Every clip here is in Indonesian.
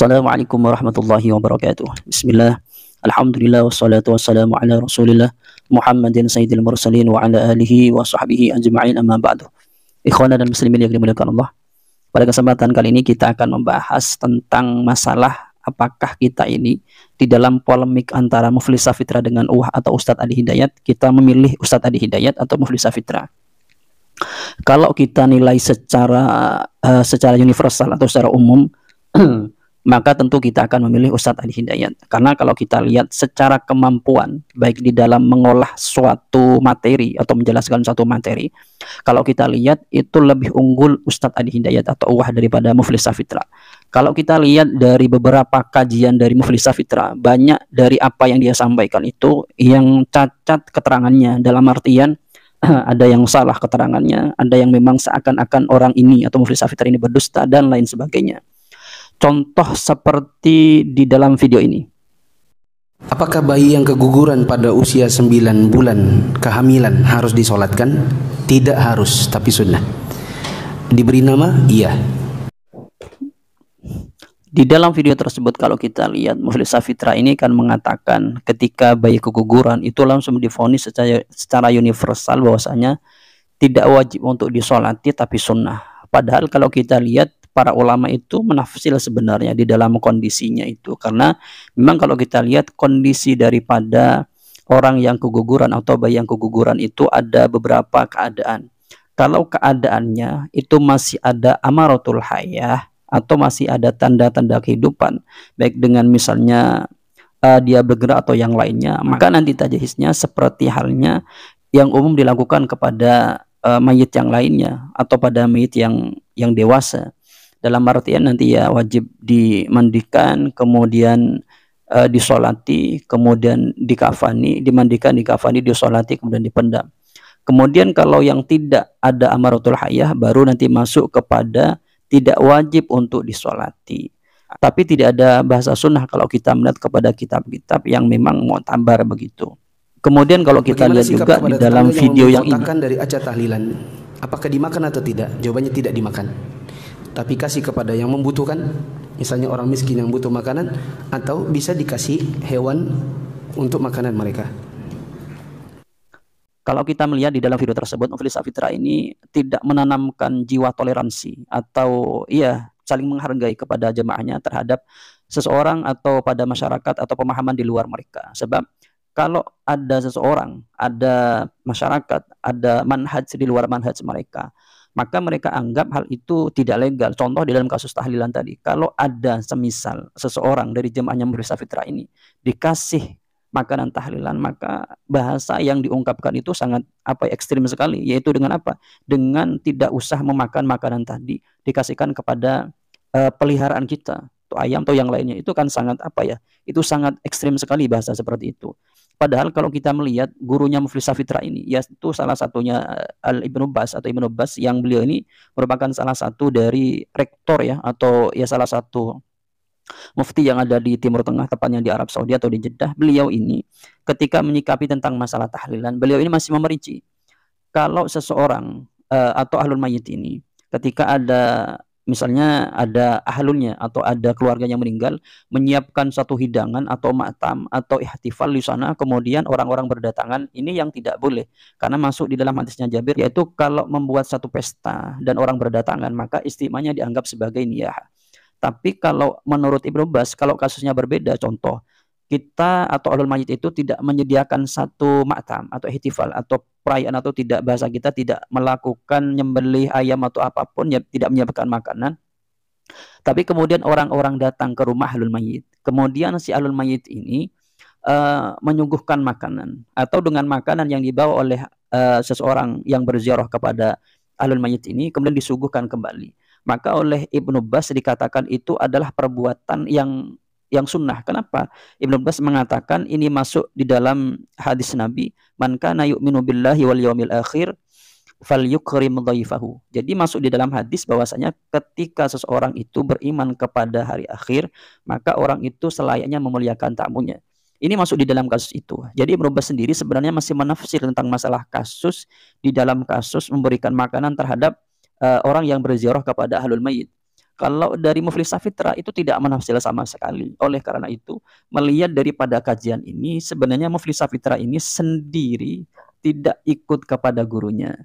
Assalamualaikum warahmatullahi wabarakatuh. Bismillah. Alhamdulillah wassalatu wassalamu ala Rasulillah Muhammadin sayyidil mursalin wa ala alihi wa sahbihi ajma'in, amma ba'du. Ikhwana dan muslimin yang dimuliakan Allah. Pada kesempatan kali ini kita akan membahas tentang masalah apakah kita ini di dalam polemik antara Muflis Safitra dengan atau Ustadz Adi Hidayat, kita memilih Ustadz Adi Hidayat atau Muflis Safitra. Kalau kita nilai secara universal atau secara umum maka tentu kita akan memilih Ustadz Adi Hidayat. Karena kalau kita lihat secara kemampuan baik di dalam mengolah suatu materi atau menjelaskan suatu materi, kalau kita lihat itu lebih unggul Ustadz Adi Hidayat atau daripada Muflis Safitra. Kalau kita lihat dari beberapa kajian dari Muflis Safitra, banyak dari apa yang dia sampaikan itu yang cacat keterangannya, dalam artian ada yang salah keterangannya, ada yang memang seakan-akan orang ini atau Muflis Safitra ini berdusta dan lain sebagainya. Contoh seperti di dalam video ini. Apakah bayi yang keguguran pada usia 9 bulan kehamilan harus disolatkan? Tidak harus, tapi sunnah. Diberi nama? Iya. Di dalam video tersebut kalau kita lihat, Muflis Safitra ini kan mengatakan ketika bayi keguguran itu langsung divonis secara universal bahwasanya tidak wajib untuk disolati tapi sunnah. Padahal kalau kita lihat para ulama itu menafsir sebenarnya di dalam kondisinya itu, karena memang kalau kita lihat kondisi daripada orang yang keguguran atau bayi yang keguguran itu ada beberapa keadaan. Kalau keadaannya itu masih ada amaratul hayah atau masih ada tanda-tanda kehidupan, baik dengan misalnya dia bergerak atau yang lainnya, maka nanti tajhisnya seperti halnya yang umum dilakukan kepada mayit yang lainnya atau pada mayit yang dewasa. Dalam artian nanti ya wajib dimandikan, kemudian disolati, kemudian dikafani, dimandikan, dikafani, disolati, kemudian dipendam. Kemudian kalau yang tidak ada amaratul hayah baru nanti masuk kepada tidak wajib untuk disolati. Tapi tidak ada bahasa sunnah kalau kita melihat kepada kitab-kitab yang memang mu'tabar begitu. Kemudian kalau kita lihat juga di dalam video yang ini dari acara tahlilan, apakah dimakan atau tidak? Jawabannya tidak dimakan. Tapi kasih kepada yang membutuhkan, misalnya orang miskin yang butuh makanan, atau bisa dikasih hewan untuk makanan mereka. Kalau kita melihat di dalam video tersebut, Muflis Safitra ini tidak menanamkan jiwa toleransi atau saling menghargai kepada jemaahnya terhadap seseorang atau pada masyarakat atau pemahaman di luar mereka. Sebab kalau ada seseorang, ada masyarakat, ada manhaj di luar manhaj mereka, maka mereka anggap hal itu tidak legal. Contoh di dalam kasus tahlilan tadi, kalau ada semisal seseorang dari jemaahnya Muflis Safitra ini dikasih makanan tahlilan, maka bahasa yang diungkapkan itu sangat ekstrim sekali, yaitu dengan apa? Dengan tidak usah memakan makanan tadi, dikasihkan kepada peliharaan kita, atau ayam atau yang lainnya. Itu kan sangat itu sangat ekstrim sekali bahasa seperti itu. Padahal kalau kita melihat gurunya Muflis Safitra ini, yaitu salah satunya Ibnu Baz atau Ibnu Baz, yang beliau ini merupakan salah satu dari rektor atau salah satu mufti yang ada di Timur Tengah, tepatnya di Arab Saudi atau di Jeddah. Beliau ini ketika menyikapi tentang masalah tahlilan, beliau ini masih memerinci kalau seseorang atau ahlul mayit ini ketika ada misalnya ada ahlulnya atau ada keluarga yang meninggal, menyiapkan satu hidangan atau maktam atau ihtifal di sana, kemudian orang-orang berdatangan, ini yang tidak boleh. Karena masuk di dalam hadisnya Jabir, yaitu kalau membuat satu pesta dan orang berdatangan, maka istimanya dianggap sebagai niyah. Tapi kalau menurut Ibnu Baz, kalau kasusnya berbeda, contoh, kita atau ahlul mayit itu tidak menyediakan satu maktam atau ihtifal atau perayaan, atau tidak, bahasa kita tidak melakukan nyembelih ayam atau apapun, tidak menyiapkan makanan. Tapi kemudian orang-orang datang ke rumah ahlul mayit, kemudian si ahlul mayit ini menyuguhkan makanan atau dengan makanan yang dibawa oleh seseorang yang berziarah kepada ahlul mayit ini, kemudian disuguhkan kembali. Maka oleh Ibnu Baz dikatakan itu adalah perbuatan yang sunnah. Kenapa? Ibnu Baz mengatakan ini masuk di dalam hadis Nabi, man kana yu'minu billahi wal yaumil akhir falyukrim dhaifahu. Jadi masuk di dalam hadis bahwasanya ketika seseorang itu beriman kepada hari akhir, maka orang itu selayaknya memuliakan tamunya. Ini masuk di dalam kasus itu. Jadi Ibnu Baz sendiri sebenarnya masih menafsir tentang masalah kasus di dalam kasus memberikan makanan terhadap orang yang berziarah kepada ahlul mayit. Kalau dari Muflis Safitra itu tidak menafsir sama sekali. Oleh karena itu, melihat daripada kajian ini, sebenarnya Muflis Safitra ini sendiri tidak ikut kepada gurunya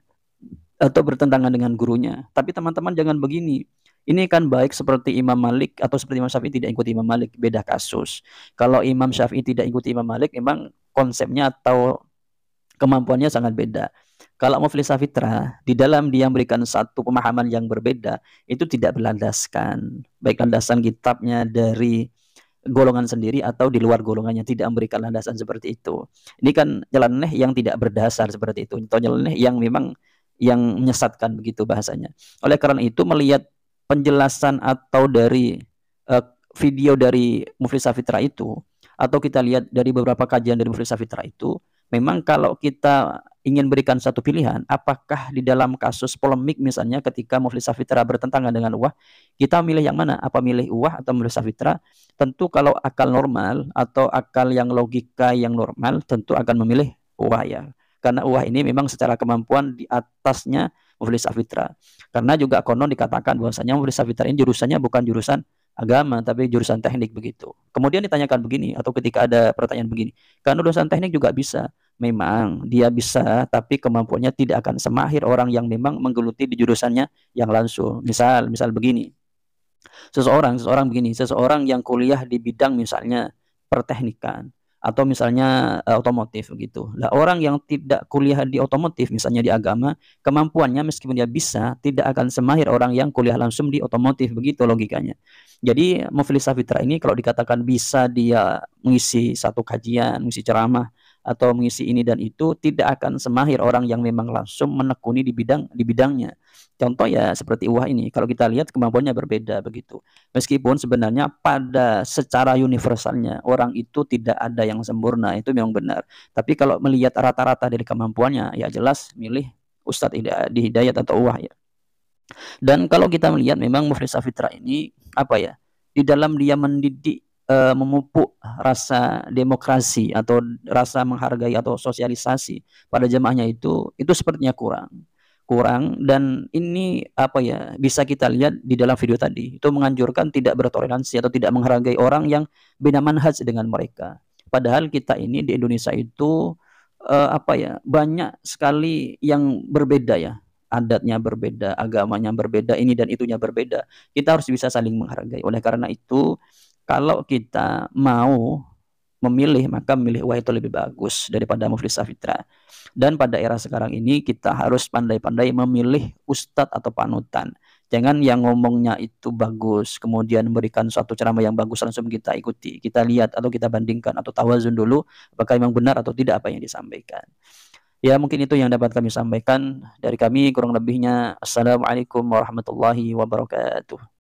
atau bertentangan dengan gurunya. Tapi teman-teman jangan begini. Ini kan baik seperti Imam Malik atau seperti Imam Syafi'i tidak ikut Imam Malik, beda kasus. Kalau Imam Syafi'i tidak ikut Imam Malik, memang konsepnya atau kemampuannya sangat beda. Kalau Muflis Safitra, di dalam dia memberikan satu pemahaman yang berbeda, itu tidak berlandaskan, baik landasan kitabnya dari golongan sendiri atau di luar golongannya, tidak memberikan landasan seperti itu. Ini kan nyeleneh yang tidak berdasar seperti itu, atau nyeleneh yang memang yang menyesatkan begitu bahasanya. Oleh karena itu, melihat penjelasan atau dari video dari Muflis Safitra itu, atau kita lihat dari beberapa kajian dari Muflis Safitra itu, memang kalau kita ingin berikan satu pilihan, apakah di dalam kasus polemik misalnya ketika Muflis Safitra bertentangan dengan UWAH, kita milih yang mana? Apa milih UWAH atau Muflis Safitra? Tentu kalau akal normal atau akal yang logika yang normal, tentu akan memilih UWAH ya. Karena UWAH ini memang secara kemampuan di atasnya Muflis Safitra. Karena juga konon dikatakan bahwasanya Muflis Safitra ini jurusannya bukan jurusan agama, tapi jurusan teknik begitu. Kemudian ditanyakan begini, atau ketika ada pertanyaan begini, kan jurusan teknik juga bisa. Memang dia bisa, tapi kemampuannya tidak akan semahir orang yang memang menggeluti di jurusannya yang langsung. Misal begini, seseorang yang kuliah di bidang misalnya perteknikan, atau misalnya otomotif begitu. Lah orang yang tidak kuliah di otomotif misalnya di agama, kemampuannya meskipun dia bisa tidak akan semahir orang yang kuliah langsung di otomotif, begitu logikanya. Jadi Muflis Safitra ini kalau dikatakan bisa dia mengisi satu kajian, mengisi ceramah atau mengisi ini dan itu, tidak akan semahir orang yang memang langsung menekuni di bidangnya. Contoh ya seperti UWAH ini, kalau kita lihat kemampuannya berbeda begitu. Meskipun sebenarnya pada secara universalnya orang itu tidak ada yang sempurna, itu memang benar. Tapi kalau melihat rata-rata dari kemampuannya, ya jelas milih Ustadz di Hidayat atau UWAH ya. Dan kalau kita melihat memang Muflis Safitra ini apa ya, di dalam dia mendidik memupuk rasa demokrasi atau rasa menghargai atau sosialisasi pada jemaahnya itu sepertinya kurang. Dan ini apa ya, bisa kita lihat di dalam video tadi itu menganjurkan tidak bertoleransi atau tidak menghargai orang yang beda manhaj dengan mereka. Padahal kita ini di Indonesia itu apa ya, banyak sekali yang berbeda ya, adatnya berbeda, agamanya berbeda, ini dan itunya berbeda. Kita harus bisa saling menghargai. Oleh karena itu, kalau kita mau memilih, maka memilih UWAH itu lebih bagus daripada Muflis Safitra. Dan pada era sekarang ini kita harus pandai-pandai memilih ustadz atau panutan. Jangan yang ngomongnya itu bagus, kemudian memberikan suatu ceramah yang bagus langsung kita ikuti. Kita lihat atau kita bandingkan atau tawazun dulu apakah memang benar atau tidak apa yang disampaikan. Ya mungkin itu yang dapat kami sampaikan dari kami, kurang lebihnya. Assalamualaikum warahmatullahi wabarakatuh.